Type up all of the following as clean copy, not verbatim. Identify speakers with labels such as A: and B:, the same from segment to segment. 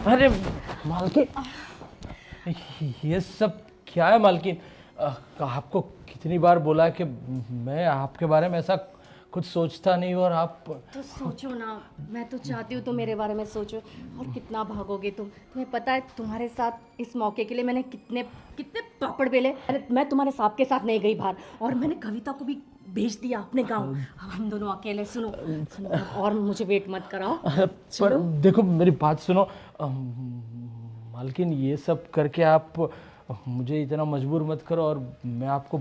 A: अरे मालकिन, ये सब क्या है मालकिन? आपको कितनी बार बोला कि मैं आपके बारे में ऐसा कुछ सोचता नहीं और आप।
B: तो सोचो ना, मैं तो चाहती हूँ तुम मेरे बारे में सोचो। और कितना भागोगे तुम? तुम्हें पता है तुम्हारे साथ इस मौके के लिए मैंने कितने कितने पापड़ बेले। अरे मैं तुम्हारे साहब के साथ नहीं गई बाहर, और मैंने कविता को भी भेज दिया अपने गांव। अब हम दोनों अकेले। सुनो सुनो, और मुझे वेट मत कराओ।
A: पर
B: चलो।
A: देखो मेरी बात सुनो। मालकिन ये सब करके आप मुझे इतना मजबूर मत करो। और मैं आपको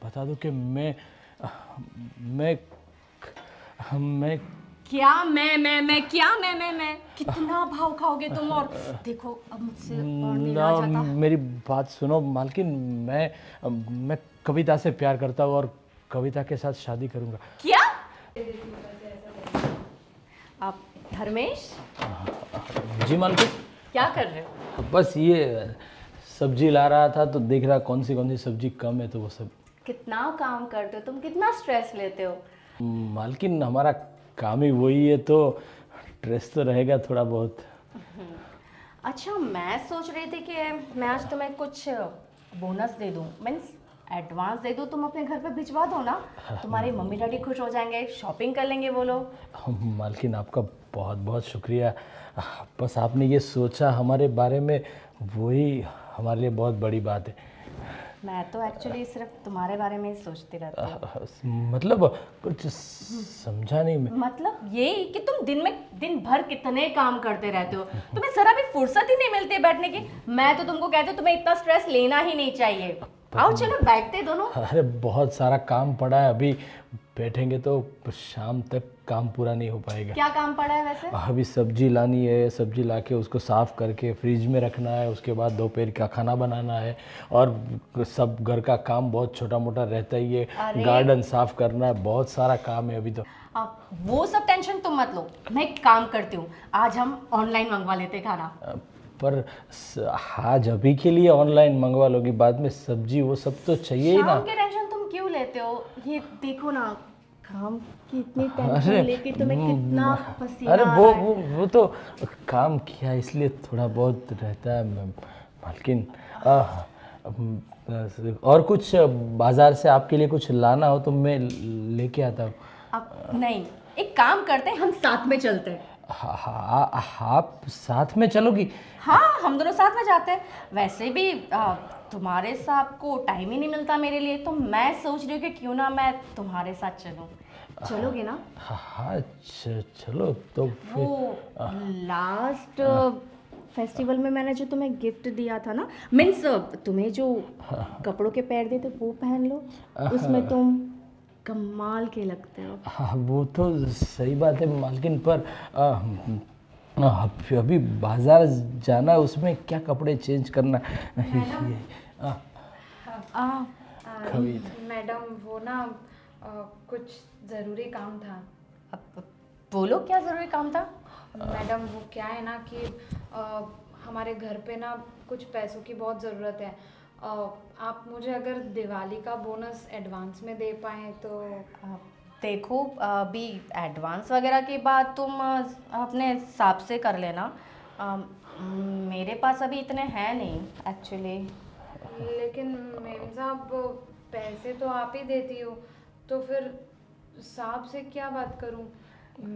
A: बता दूं कि मैं मैं
B: क्या मैं क्या मैं कितना भाव खाओगे तुम? और देखो अब मुझसे और नहीं
A: ना,
B: रहा जाता।
A: मेरी बात सुनो मालकिन। मैं कविता से प्यार करता हूँ और कविता के साथ शादी करूँगा।
B: क्या? आप धर्मेश
A: जी मालकिन।
B: क्या कर रहे हो?
A: बस ये सब्जी ला रहा था तो देख रहा कौन सी सब्जी कम है तो वो सब।
B: कितना काम करते हो तुम, कितना स्ट्रेस लेते हो?
A: मालकिन हमारा काम ही वही है तो स्ट्रेस तो रहेगा थोड़ा बहुत।
B: अच्छा, मैं सोच रही थी कि मैं आज तुम्हें कुछ बोनस दे दूं, मीन्स एडवांस दे दूं। तुम अपने घर पे भिजवा दो ना, तुम्हारे मम्मी डैडी खुश हो जाएंगे, शॉपिंग कर लेंगे वो लोग।
A: मालकिन आपका बहुत बहुत शुक्रिया। बस आपने ये सोचा हमारे बारे में, वही हमारे लिए बहुत बड़ी बात है।
B: मैं तो एक्चुअली सिर्फ तुम्हारे बारे में ही सोचती रहती हूँ।
A: मतलब कुछ समझा नहीं मैं।
B: मतलब ये कि तुम दिन भर कितने काम करते रहते हो, तुम्हें जरा भी फुर्सत ही नहीं मिलती है बैठने की। मैं तो तुमको कहती हूँ तुम्हें इतना स्ट्रेस लेना ही नहीं चाहिए। आओ चलो बैठते दोनों।
A: अरे बहुत सारा काम पड़ा है, अभी बैठेंगे तो शाम तक काम पूरा नहीं हो पाएगा।
B: क्या काम पड़ा है वैसे?
A: अभी सब्जी लानी है, सब्जी लाके उसको साफ़ करके फ्रिज में रखना है, उसके बाद दोपहर का खाना बनाना है। और सब घर का काम बहुत छोटा मोटा रहता ही है।
B: अरे
A: गार्डन साफ़ करना है, बहुत सारा काम है अभी तो।
B: अब वो सब टेंशन तुम मत लो, मैं एक काम करती हूँ, आज हम ऑनलाइन मंगवा लेते खाना।
A: पर आज अभी के लिए ऑनलाइन मंगवा लोगी, बाद में सब्जी वो सब तो चाहिए ही ना।
B: शाम की टेंशन तुम क्यों लेते हो? ये देखो ना, काम की इतनी
A: अरे
B: टेंशन लेके तुम्हें कितना पसीना
A: अरे
B: आ
A: वो
B: रहा है।
A: वो वो तो काम किया इसलिए थोड़ा बहुत रहता है मालकिन। और कुछ बाजार से आपके लिए कुछ लाना हो तो मैं लेके आता हूँ।
B: अब नहीं, एक काम करते हैं, हम साथ में चलते हैं।
A: आप साथ में चलोगी?
B: हाँ, हम दोनों साथ में जाते हैं। वैसे भी तुम्हारे साथ को टाइम ही नहीं मिलता मेरे लिए, तो मैं सोच रही हूँ कि क्यों ना मैं तुम्हारे साथ चलूँ। चलोगे ना?
A: हाँ चलो तो
B: वो
A: फिर।
B: लास्ट फेस्टिवल में मैंने जो तुम्हें गिफ्ट दिया था ना, मीन्स तुम्हें जो कपड़ों के पैर देते वो पहन लो, उसमें तुम कमाल के लगते हो।
A: हाँ वो तो सही बात है मालकिन, पर अभी बाजार जाना है, उसमें क्या कपड़े चेंज करना है ये।
B: आ,
A: कविता
C: मैडम वो ना कुछ ज़रूरी काम था।
B: अब बोलो क्या ज़रूरी काम था?
C: मैडम वो क्या है ना कि हमारे घर पे ना कुछ पैसों की बहुत ज़रूरत है। आप मुझे अगर दिवाली का बोनस एडवांस में दे पाएँ तो।
B: आ, देखो अभी एडवांस वगैरह की बात तुम अपने हिसाब से कर लेना। मेरे पास अभी इतने हैं नहीं एक्चुअली।
C: लेकिन मेम साहब पैसे तो आप ही देती हो, तो फिर साहब से क्या बात करूं?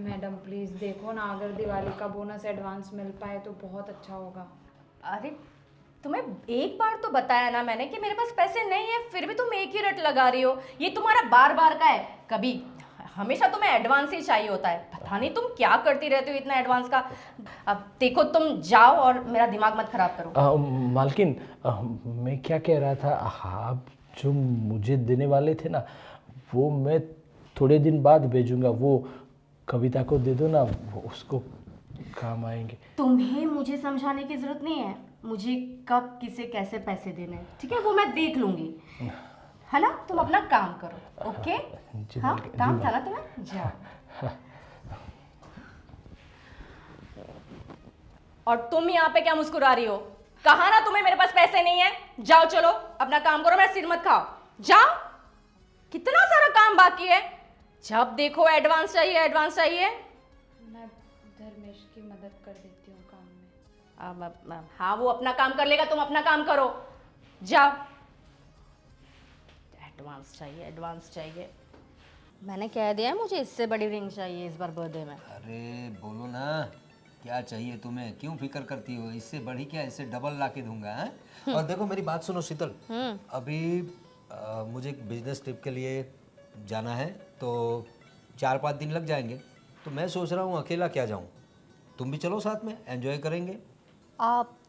C: मैडम प्लीज़ देखो ना, अगर दिवाली का बोनस एडवांस मिल पाए तो बहुत अच्छा होगा।
B: अरे तुम्हें एक बार तो बताया ना मैंने कि मेरे पास पैसे नहीं है, फिर भी तुम एक ही रट लगा रही हो। ये तुम्हारा बार बार का है, कभी हमेशा तुम्हें एडवांस ही चाहिए होता है। पता नहीं तुम क्या करती रहती हो इतना एडवांस का। अब देखो तुम जाओ और मेरा दिमाग मत खराब करो।
A: मालकिन, मैं क्या कह रहा था, आप जो मुझे देने वाले थे ना, वो मैं थोड़े दिन बाद भेजूंगा। वो कविता को दे दो ना, वो उसको काम आएंगे।
B: तुम्हें मुझे समझाने की जरूरत नहीं है मुझे कब किसे कैसे पैसे देने हैं, ठीक है? वो मैं देख लूंगी, है ना? तुम अपना काम करो, ओके?
A: जी
B: हाँ,
A: मालकिन,
B: काम
A: जी
B: था ना तुम्हें, जाओ। और तुम यहाँ पे क्या मुस्कुरा रही हो? कहा ना तुम्हें मेरे पास पैसे नहीं है। जाओ चलो अपना काम करो, मेरा सिर मत खाओ। जाओ, कितना सारा काम बाकी है। जब देखो एडवांस चाहिए एडवांस चाहिए।
C: मैं धर्मेश की मदद कर देती हूँ काम में।
B: हाँ वो अपना काम कर लेगा, तुम अपना काम करो, जाओ। एडवांस चाहिए, एडवांस चाहिए। मैंने कह दिया है मुझे इससे बड़ी रिंग चाहिए इस बार बर्थडे में।
D: अरे बोलो ना, क्या चाहिए तुम्हें, क्यों फिक्र करती हो? इससे बढ़ी क्या, इससे डबल ला के दूंगा है? और देखो मेरी बात सुनो शीतल, अभी मुझे एक बिजनेस ट्रिप के लिए जाना है, तो 4-5 दिन लग जाएंगे। तो मैं सोच रहा हूँ अकेला क्या जाऊँ, तुम भी चलो साथ में, एंजॉय करेंगे।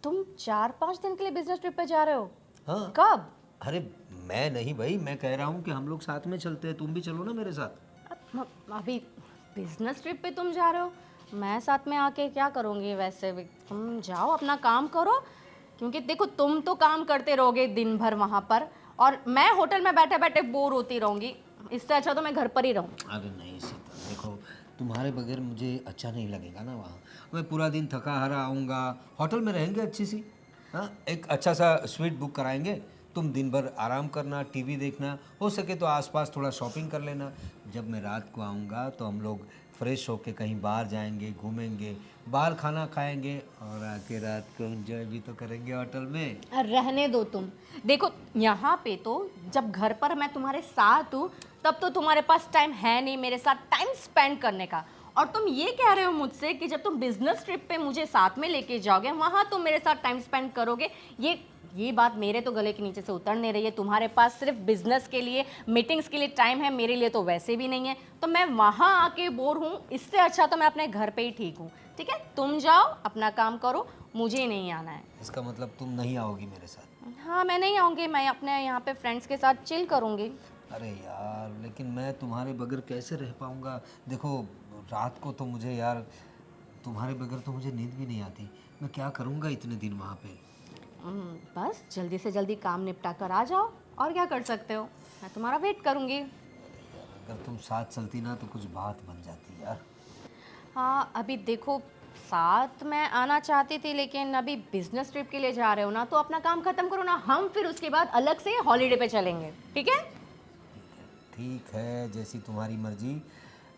B: तुम 4-5 दिन के लिए बिजनेस ट्रिप पे जा रहे हो?
D: हाँ।
B: कब?
D: अरे मैं नहीं भाई, मैं कह रहा हूँ कि हम लोग साथ में चलते हैं, तुम भी चलो ना मेरे साथ।
B: अभी बिजनेस ट्रिप पे तुम जा रहे हो, मैं साथ में आके क्या करूँगी? वैसे भी तुम जाओ अपना काम करो, क्योंकि देखो तुम तो काम करते रहोगे दिन भर वहाँ पर, और मैं होटल में बैठे बैठे बोर होती रहूँगी। इससे अच्छा तो मैं घर पर ही रहूँ।
D: अरे नहीं शीतल, देखो तुम्हारे बगैर मुझे अच्छा नहीं लगेगा ना वहाँ। मैं पूरा दिन थका हारा आऊँगा, होटल में रहेंगे अच्छी सी, हाँ एक अच्छा सा स्वीट बुक कराएंगे, तुम दिन भर आराम करना, टीवी देखना, हो सके तो आसपास थोड़ा शॉपिंग कर लेना। जब मैं रात को आऊँगा तो हम लोग फ्रेश होके कहीं बाहर जाएंगे, घूमेंगे, बाहर खाना खाएंगे, और आके रात को एंजॉय भी तो करेंगे होटल में।
B: रहने दो तुम। देखो यहाँ पे तो जब घर पर मैं तुम्हारे साथ हूँ तब तो तुम्हारे पास टाइम है नहीं मेरे साथ टाइम स्पेंड करने का, और तुम ये कह रहे हो मुझसे कि जब तुम बिजनेस ट्रिप पे मुझे साथ में लेके जाओगे वहाँ तुम मेरे साथ टाइम स्पेंड करोगे। ये बात मेरे तो गले के नीचे से उतर नहीं रही है। तुम्हारे पास सिर्फ बिजनेस के लिए, मीटिंग्स के लिए टाइम है, मेरे लिए तो वैसे भी नहीं है। तो मैं वहाँ आके बोर हूँ, इससे अच्छा तो मैं अपने घर पे ही ठीक हूँ। ठीक है, तुम जाओ अपना काम करो, मुझे नहीं आना है।
D: इसका मतलब तुम नहीं आओगी मेरे साथ?
B: हाँ मैं नहीं आऊँगी, मैं अपने यहाँ पे फ्रेंड्स के साथ चिल करूँगी।
D: अरे यार, लेकिन मैं तुम्हारे बगैर कैसे रह पाऊँगा? देखो रात को तो मुझे यार तुम्हारे बगैर तो मुझे नींद भी नहीं आती। मैं क्या करूँगा इतने दिन वहाँ पे?
B: बस जल्दी से जल्दी काम निपटा कर आ जाओ, और क्या कर सकते हो, मैं तुम्हारा वेट करूँगी।
D: अगर तुम साथ चलती ना तो कुछ बात बन जाती यार।
B: हाँ अभी देखो, साथ मैं आना चाहती थी लेकिन अभी बिजनेस ट्रिप के लिए जा रहे हो ना, तो अपना काम खत्म करो ना, हम फिर उसके बाद अलग से हॉलीडे पे चलेंगे। ठीक है?
D: ठीक है, जैसी तुम्हारी मर्जी।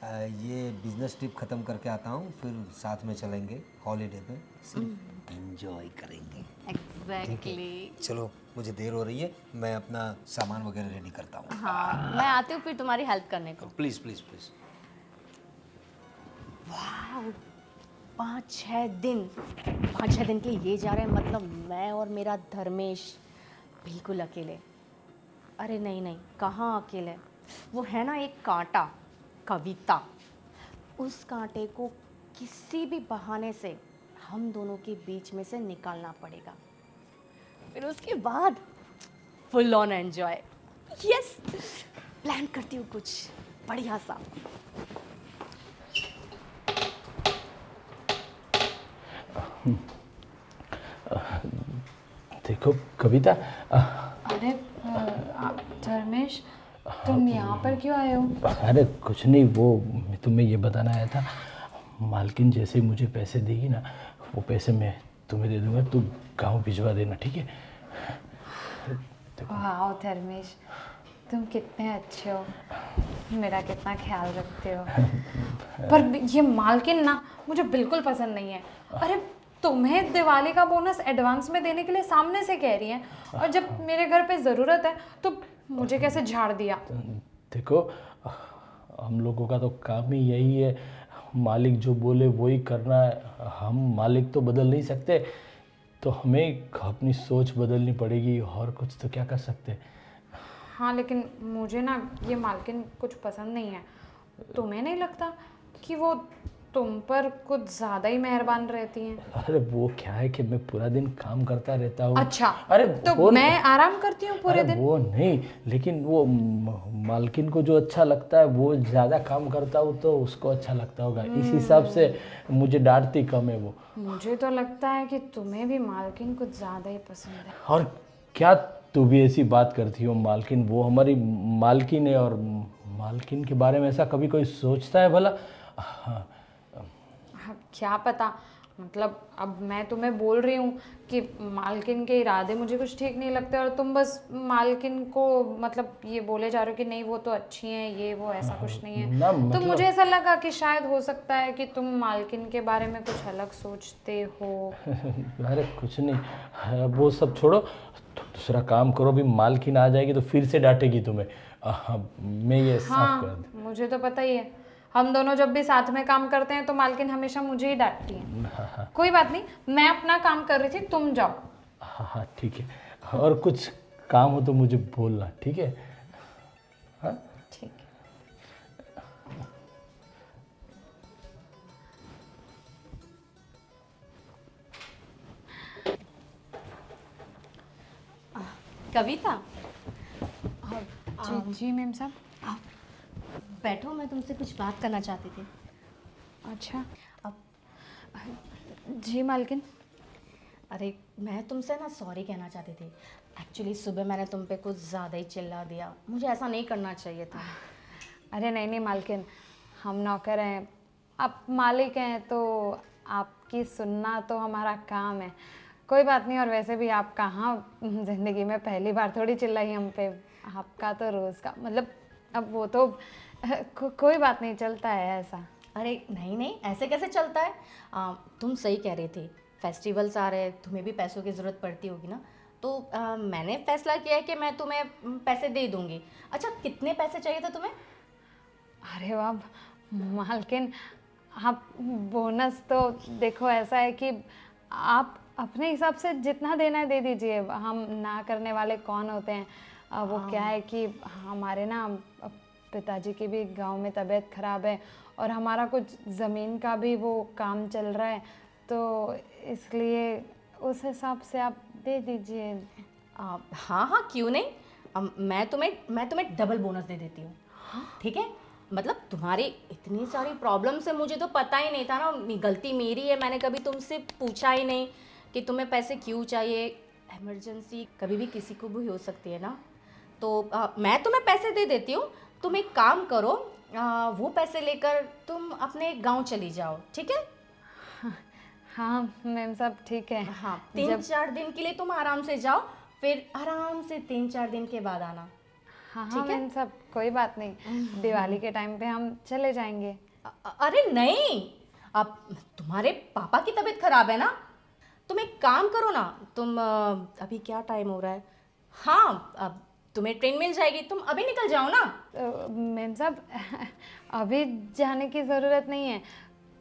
D: ये बिजनेस ट्रिप ख़त्म करके आता हूँ, फिर साथ में चलेंगे हॉलीडे पे, सिर्फ एंजॉय करेंगे।
B: एग्जैक्टली।
D: चलो मुझे देर हो रही है, मैं अपना सामान वगैरह रेडी करता हूँ।
B: हाँ मैं आती हूँ फिर तुम्हारी हेल्प करने को।
D: Please please please.
B: 5-6 दिन के लिए ये जा रहे हैं, मतलब मैं और मेरा धर्मेश बिल्कुल अकेले। अरे नहीं नहीं, कहाँ अकेले, वो है ना एक कांटा, कविता। उस कांटे को किसी भी बहाने से हम दोनों के बीच में से निकालना पड़ेगा, फिर उसके बाद full on enjoy. Yes, plan करती हूँ कुछ बढ़िया सा।
A: देखो कविता,
C: अरे धर्मेश, तुम यहाँ पर क्यों आए हो?
A: अरे कुछ नहीं, वो मैं तुम्हें ये बताना आया था, मालकिन जैसे ही मुझे पैसे देगी ना, वो पैसे मैं तुम्हें दे दूंगा, तू गांव भिजवा देना, ठीक है?
C: वाह धर्मेश, तुम कितने अच्छे हो, मेरा कितना ख्याल रखते हो। पर ये मालकिन ना मुझे बिल्कुल पसंद नहीं है। अरे तुम्हें दिवाली का बोनस एडवांस में देने के लिए सामने से कह रही हैं, और जब मेरे घर पे ज़रूरत है तो मुझे कैसे झाड़ दिया।
A: देखो हम लोगों का तो काम ही यही है, मालिक जो बोले वही करना है। हम मालिक तो बदल नहीं सकते, तो हमें अपनी सोच बदलनी पड़ेगी, और कुछ तो क्या कर सकते हैं।
C: हाँ लेकिन मुझे ना ये मालकिन कुछ पसंद नहीं है। तुम्हें नहीं लगता कि वो तुम पर कुछ ज़्यादा ही मेहरबान रहती हैं?
A: अरे वो क्या है कि मैं पूरा दिन काम करता रहता हूँ।
C: अच्छा,
A: अरे
C: तो मैं आराम करती हूँ पूरे दिन?
A: वो नहीं, लेकिन वो मालकिन को जो अच्छा लगता है, वो ज़्यादा काम करता हूँ तो उसको अच्छा लगता होगा, इस हिसाब से मुझे डांटती कम है वो।
C: मुझे तो लगता है कि तुम्हें भी मालकिन कुछ ज़्यादा ही पसंद है।
A: और क्या तू भी ऐसी बात करती हो? मालकिन वो हमारी मालकिन है, और मालकिन के बारे में ऐसा कभी कोई सोचता है भला? हाँ,
C: हाँ, क्या पता, मतलब अब मैं तुम्हें बोल रही हूँ कि मालकिन के इरादे मुझे कुछ ठीक नहीं लगते और तुम बस मालकिन को मतलब ये बोले जा रहे हो कि नहीं वो तो अच्छी हैं, ये वो ऐसा कुछ नहीं है।
A: ना
C: तो
A: मतलब
C: मुझे ऐसा लगा कि शायद हो सकता है कि तुम मालकिन के बारे में कुछ अलग सोचते हो।
A: अरे कुछ नहीं, वो सब छोड़ो, तो दूसरा काम करो, अभी मालकिन आ जाएगी तो फिर से डांटेगी तुम्हें। मैं ये साफ कर
C: हाँ मुझे तो पता ही है, हम दोनों जब भी साथ में काम करते हैं तो मालकिन हमेशा मुझे ही डांटती है। कोई बात नहीं, मैं अपना काम कर रही थी, तुम जाओ।
A: हाँ हाँ ठीक है, और कुछ काम हो तो मुझे बोलना, ठीक है? हाँ
C: ठीक है।
B: कविता,
C: जी जी मैम साहब।
B: बैठो, मैं तुमसे कुछ बात करना चाहती थी।
C: अच्छा
B: अब
C: जी मालकिन।
B: अरे मैं तुमसे ना सॉरी कहना चाहती थी। एक्चुअली सुबह मैंने तुम पे कुछ ज़्यादा ही चिल्ला दिया, मुझे ऐसा नहीं करना चाहिए था।
C: अरे नहीं नहीं मालकिन, हम नौकर हैं, आप मालिक हैं, तो आपकी सुनना तो हमारा काम है। कोई बात नहीं, और वैसे भी आप कहाँ ज़िंदगी में पहली बार थोड़ी चिल्लाई हम पे, आपका तो रोज़ का मतलब, अब वो तो कोई बात नहीं, चलता है ऐसा।
B: अरे नहीं नहीं, ऐसे कैसे चलता है? तुम सही कह रही थी, फेस्टिवल्स आ रहे हैं, तुम्हें भी पैसों की ज़रूरत पड़ती होगी ना, तो मैंने फैसला किया है कि मैं तुम्हें पैसे दे दूँगी। अच्छा, कितने पैसे चाहिए थे तुम्हें?
C: अरे वाह मालकिन, आप बोनस तो देखो ऐसा है कि आप अपने हिसाब से जितना देना है दे दीजिए, हम ना करने वाले कौन होते हैं। वो क्या है कि हमारे ना पिताजी की भी गांव में तबीयत ख़राब है और हमारा कुछ ज़मीन का भी वो काम चल रहा है, तो इसलिए उस हिसाब से आप दे दीजिए।
B: हाँ हाँ, क्यों नहीं। मैं तुम्हें डबल बोनस दे देती हूँ, ठीक है? मतलब तुम्हारी इतनी सारी प्रॉब्लम से मुझे तो पता ही नहीं था ना, गलती मेरी है, मैंने कभी तुमसे पूछा ही नहीं कि तुम्हें पैसे क्यों चाहिए। इमरजेंसी कभी भी किसी को भी हो सकती है ना, तो मैं तुम्हें पैसे दे देती हूँ। तुम एक काम करो, वो पैसे लेकर तुम अपने गांव चली जाओ, ठीक है?
C: हाँ मैम साहब ठीक है।
B: हाँ, 3-4 दिन के लिए तुम आराम से जाओ, फिर आराम से 3-4 दिन के बाद आना।
C: हाँ
B: ठीक
C: हाँ
B: है?
C: मैम साहब, कोई बात नहीं, दिवाली के टाइम पे हम चले जाएंगे।
B: अरे नहीं, अब तुम्हारे पापा की तबीयत खराब है ना, तुम एक काम करो ना, तुम अभी क्या टाइम हो रहा है? हाँ, अब तुम्हें ट्रेन मिल जाएगी, तुम अभी निकल जाओ ना।
C: मैम साहब अभी जाने की ज़रूरत नहीं है।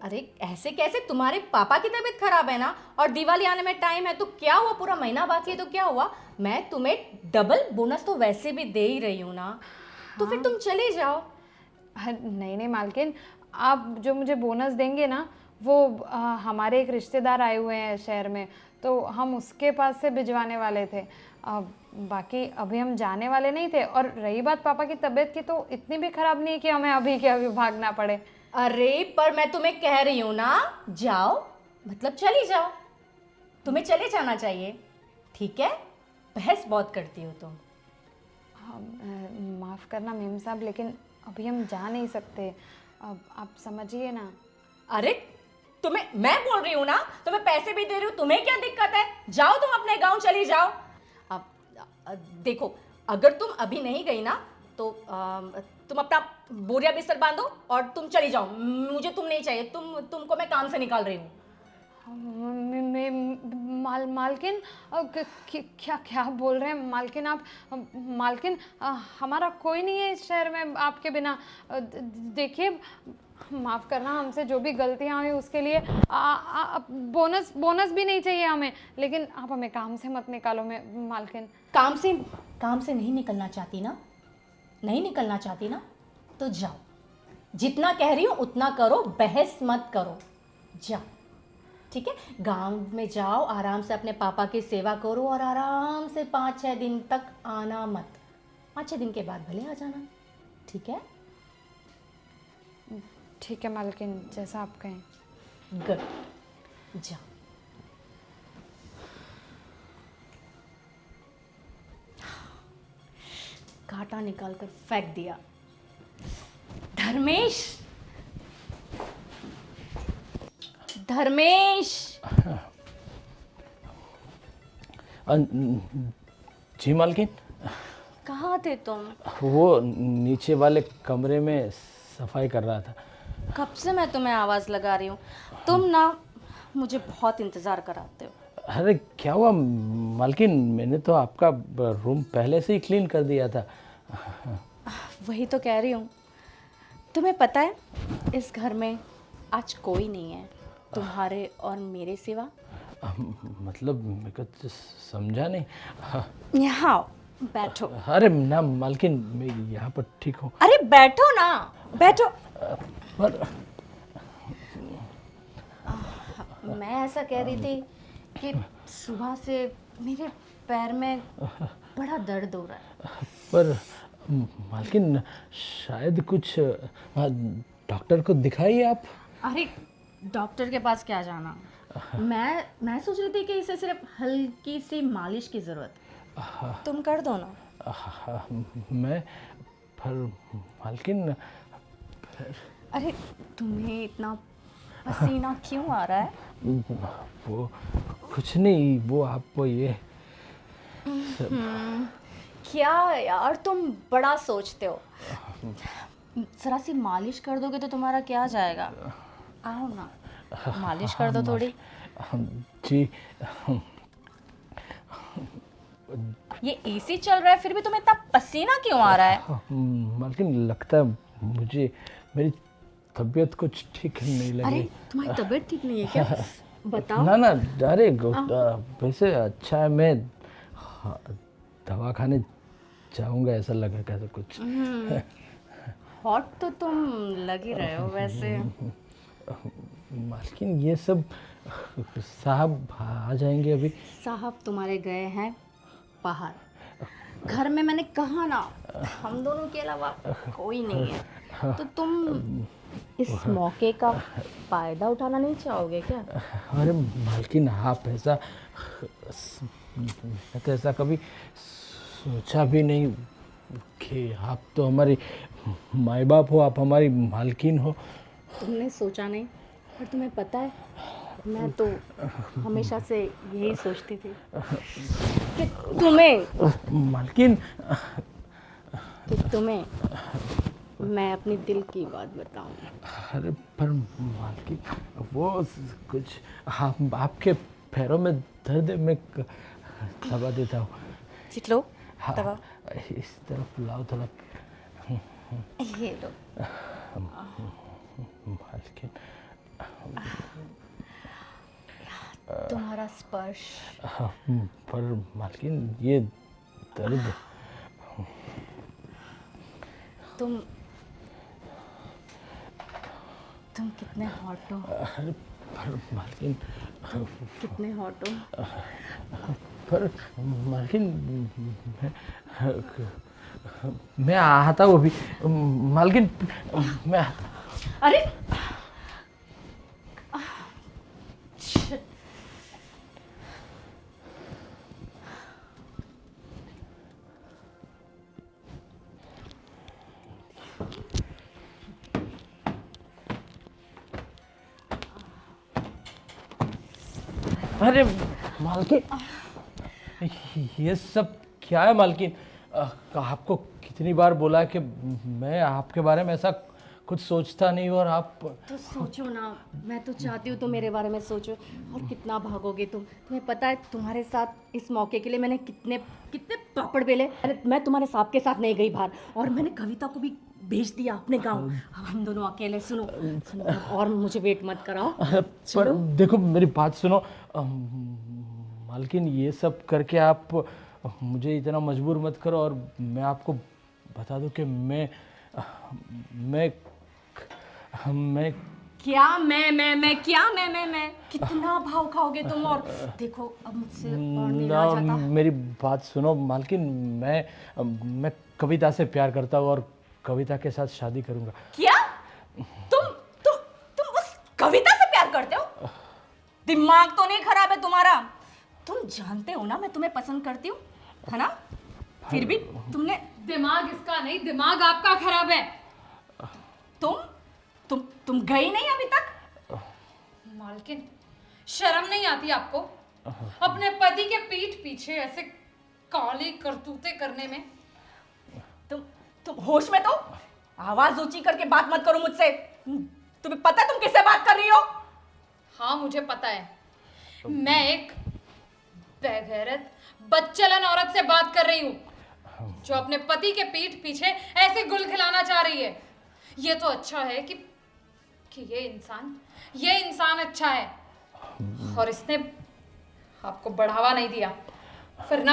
B: अरे ऐसे कैसे, तुम्हारे पापा की तबीयत खराब है ना, और दिवाली आने में टाइम है, तो क्या हुआ, पूरा महीना बाकी है तो क्या हुआ? मैं तुम्हें डबल बोनस तो वैसे भी दे ही रही हूँ ना, तो फिर तुम चले जाओ।
C: नहीं नहीं मालकिन, आप जो मुझे बोनस देंगे ना, वो हमारे एक रिश्तेदार आए हुए हैं शहर में, तो हम उसके पास से भिजवाने वाले थे। बाकी अभी हम जाने वाले नहीं थे, और रही बात पापा की तबीयत की, तो इतनी भी ख़राब नहीं है कि हमें अभी के अभी भागना पड़े।
B: अरे पर मैं तुम्हें कह रही हूँ ना, जाओ, मतलब चली जाओ, तुम्हें चले जाना चाहिए, ठीक है? बहस बहुत करती हो तुम।
C: माफ़ करना मेम साहब, लेकिन अभी हम जा नहीं सकते, अब आप समझिए ना।
B: अरे तुम्हें मैं बोल रही हूँ ना, तुम्हें पैसे भी दे रही हूँ, तुम्हें क्या दिक्कत है? जाओ, तुम अपने गांव चली जाओ। अब देखो, अगर तुम अभी नहीं गई ना, तो तुम अपना बोरिया बिस्तर बांधो और तुम चली जाओ, मुझे तुम नहीं चाहिए, तुमको मैं काम से निकाल रही हूँ।
C: मालकिन क्या क्या बोल रहे हैं मालकिन आप? मालकिन हमारा कोई नहीं है इस शहर में आपके बिना। देखिए, माफ़ करना, हमसे जो भी गलतियाँ हुई उसके लिए बोनस भी नहीं चाहिए हमें, लेकिन आप हमें काम से मत निकालो मालकिन।
B: काम से नहीं निकलना चाहती ना, नहीं निकलना चाहती ना, तो जाओ, जितना कह रही हूँ उतना करो, बहस मत करो, जाओ, ठीक है? गांव में जाओ, आराम से अपने पापा की सेवा करो, और आराम से 5-6 दिन तक आना मत, 5-6 दिन के बाद भले आ जाना, ठीक है?
C: ठीक है मालकिन, जैसा आप कहें।
B: गुड, जाओ। कांटा निकाल कर फेंक दिया। धर्मेश, धर्मेश।
A: जी मालकिन।
B: कहाँ थे तुम?
A: वो नीचे वाले कमरे में सफाई कर रहा था।
B: कब से मैं तुम्हें आवाज़ लगा रही हूँ, तुम ना मुझे बहुत इंतज़ार कराते हो।
A: अरे क्या हुआ मालकिन, मैंने तो आपका रूम पहले से ही क्लीन कर दिया था।
B: वही तो कह रही हूँ। तुम्हें पता है इस घर में आज कोई नहीं है तुम्हारे और मेरे सिवा।
A: मतलब मेरे को तो समझा नहीं।
B: यहाँ आओ, बैठो।
A: अरे ना मालकिन, मैं यहाँ पर ठीक हूँ।
B: अरे बैठो ना, बैठो।
A: पर
B: मैं ऐसा कह रही थी कि सुबह से मेरे पैर में बड़ा दर्द हो रहा है।
A: पर मालकिन शायद कुछ डॉक्टर को दिखाइए आप।
B: अरे डॉक्टर के पास क्या जाना, मैं सोच रही थी कि इसे सिर्फ हल्की सी मालिश की ज़रूरत है, तुम कर दो ना।
A: मैं पर मालकिन।
B: अरे तुम्हें इतना पसीना क्यों आ रहा है?
A: वो कुछ नहीं, वो आपको ये
B: क्या यार, तुम बड़ा सोचते हो। जरा सी मालिश कर दोगे तो तुम्हारा क्या जाएगा। आओ ना, मालिश कर दो थोड़ी।
A: जी।
B: ये एसी चल रहा है फिर भी तुम्हें इतना पसीना क्यों आ रहा है?
A: मालकिन लगता है मुझे मेरी तबीयत कुछ ठीक नहीं लग
B: अरे
A: रही।
B: तुम्हारी तबीयत ठीक नहीं है क्या? बताओ।
A: ना ना, अरे वैसे अच्छा है, मैं दवा खाने जाऊंगा, ऐसा लगा कैसे कुछ।
B: हॉट तो तुम लग ही रहे हो वैसे।
A: मालकिन ये सब साहब आ जाएंगे अभी।
B: साहब तुम्हारे गए हैं बाहर, घर में मैंने कहा ना हम दोनों के अलावा कोई नहीं है, तो तुम इस मौके का फायदा उठाना नहीं चाहोगे क्या?
A: अरे मालकिन आप ऐसा, मैं तो ऐसा कभी सोचा भी नहीं कि आप तो हमारी माई बाप हो, आप हमारी मालकिन हो।
B: तुमने सोचा नहीं, पर तुम्हें पता है मैं तो हमेशा से यही सोचती थी कि
A: मालकिन
B: तुम्हें मैं अपनी दिल की बात बताऊं।
A: अरे पर मालकिन वो कुछ आपके पैरों में दर्द है, मैं दबा देता हूँ।
B: लो
A: हाँ,
B: दवा।
A: इस तरफ लाओ थोड़ा।
B: ये लो।
A: मालकिन
B: तुम्हारा स्पर्श।
A: पर मालकिन ये दर्द।
B: तुम कितने हॉट हो।
A: अरे पर मालकिन,
B: कितने हॉट हो।
A: पर मालकिन मैं आता हूँ अभी। मालकिन मैं।
B: अरे
A: अरे मालकिन ये सब क्या है मालकिन? आपको कितनी बार बोला कि मैं आपके बारे में ऐसा कुछ सोचता नहीं हूँ, और आप
B: तो सोचो ना, मैं तो चाहती हूँ तुम मेरे बारे में सोचो, और कितना भागोगे तुम। तुम्हें पता है तुम्हारे साथ इस मौके के लिए मैंने कितने कितने पापड़ बेले। अरे मैं तुम्हारे साहब के साथ नहीं गई बाहर, और मैंने कविता को भी भेज दिया अपने गांव। अब हम दोनों अकेले। सुनो सुनो, और मुझे वेट मत कराओ।
A: पर देखो मेरी बात सुनो मालकिन, ये सब करके आप मुझे इतना मजबूर मत करो, और मैं आपको बता दूं कि मैं
B: क्या मैं कितना भाव खाओगे तुम? और देखो अब मुझसे और नहीं रहा जाता।
A: मेरी बात सुनो मालकिन, मैं कविता से प्यार करता हूँ, और कविता के साथ शादी करूंगा।
B: क्या? तुम उस कविता से प्यार करते हो? दिमाग तो नहीं खराब है तुम्हारा? तुम जानते हो ना मैं तुम्हें पसंद करती हूँ, है ना? फिर भी तुमने।
C: दिमाग इसका नहीं, दिमाग आपका खराब है।
B: तुम गई नहीं अभी तक?
C: मालकिन, शर्म नहीं आती आपको अपने पति के पीठ पीछे ऐसे काली करतूतें करने में?
B: तुम होश में? तो आवाज ऊंची करके बात मत करो मुझसे। तुम्हें पता है तुम किससे बात कर रही हो?
C: हाँ, मुझे पता है। मैं एक बेगैरत बदचलन औरत से बात कर रही हूँ जो अपने पति के पीठ पीछे ऐसे गुल खिलाना चाह रही है। ये तो अच्छा है कि ये इंसान अच्छा है और इसने आपको बढ़ावा नहीं दिया, फिर ना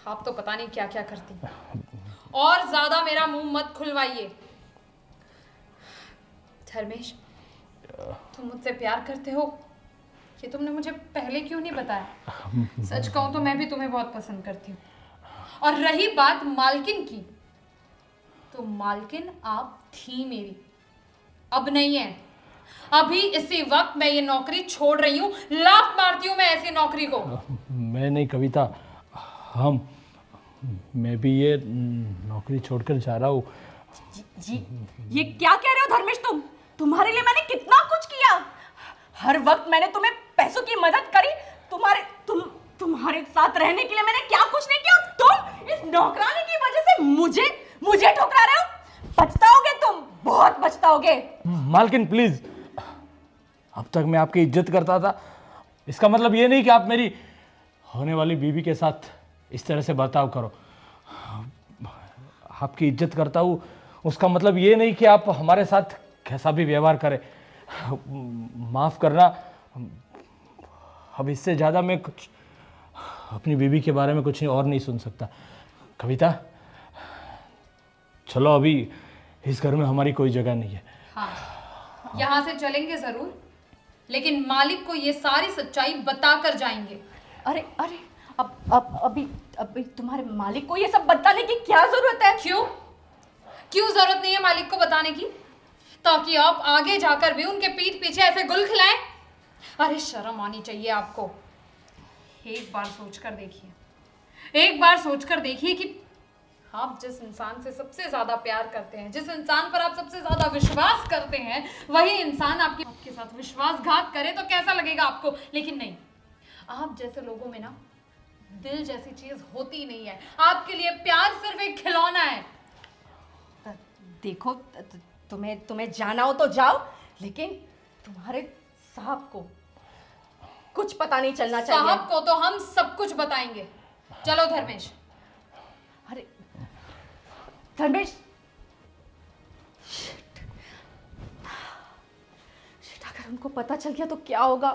C: आप तो पता नहीं क्या क्या करती। और ज्यादा मेरा मुंह मत खुलवाइए। धर्मेश, तुम मुझसे प्यार करते हो, ये तुमने मुझे पहले क्यों नहीं बताया? सच कहूं तो मैं भी तुम्हें बहुत पसंद करती हूँ। और रही बात मालकिन की, तो मालकिन आप थी मेरी, अब नहीं है। अभी इसी वक्त मैं ये नौकरी छोड़ रही हूँ, लात मारती हूँ मैं ऐसी नौकरी को।
A: मैं नहीं कविता, मैं भी ये नौकरी छोड़कर जा रहा हूँ।
B: जी, ये क्या कह रहे हो धर्मेश? तुम्हारे लिए मैंने कितना कुछ किया। हर वक्त मैंने तुम्हें पैसों की मदद करी। तुम्हारे साथ रहने के लिए मैंने क्या कुछ नहीं किया। तुम इस नौकरानी की वजह से मुझे ठुकरा रहे हो। पछताओगे तुम, बहुत पछताओगे।
A: मालकिन प्लीज, अब तक मैं आपकी इज्जत करता था, इसका मतलब ये नहीं कि आप मेरी होने वाली बीवी के साथ इस तरह से बर्ताव करो। आपकी इज्जत करता हूँ, उसका मतलब ये नहीं कि आप हमारे साथ कैसा भी व्यवहार करें। माफ़ करना, अब इससे ज़्यादा मैं कुछ अपनी बीवी के बारे में कुछ और नहीं सुन सकता। कविता, चलो, अभी इस घर में हमारी कोई जगह नहीं है।
C: हाँ, यहाँ से चलेंगे जरूर, लेकिन मालिक को ये सारी सच्चाई बताकर जाएंगे।
B: अरे अभी तुम्हारे मालिक को ये सब बताने की क्या जरूरत है?
C: क्यों जरूरत नहीं है मालिक को बताने की? ताकि आप आगे जाकर भी उनके पीठ पीछे ऐसे गुल खिलाएं? अरे शर्म आनी चाहिए आपको। एक बार सोचकर देखिए कि आप जिस इंसान से सबसे ज्यादा प्यार करते हैं, जिस इंसान पर आप सबसे ज्यादा विश्वास करते हैं, वही इंसान आपके साथ विश्वासघात करे तो कैसा लगेगा आपको? लेकिन नहीं, आप जैसे लोगों में ना दिल जैसी चीज होती नहीं है। आपके लिए प्यार सिर्फ एक खिलौना है।
B: देखो, तुम्हें जाना हो तो जाओ, लेकिन तुम्हारे साहब को कुछ पता नहीं चलना चाहिए।
C: साहब को तो हम सब कुछ बताएंगे। चलो धर्मेश।
B: अरे धर्मेश, शिट, अगर उनको पता चल गया तो क्या होगा?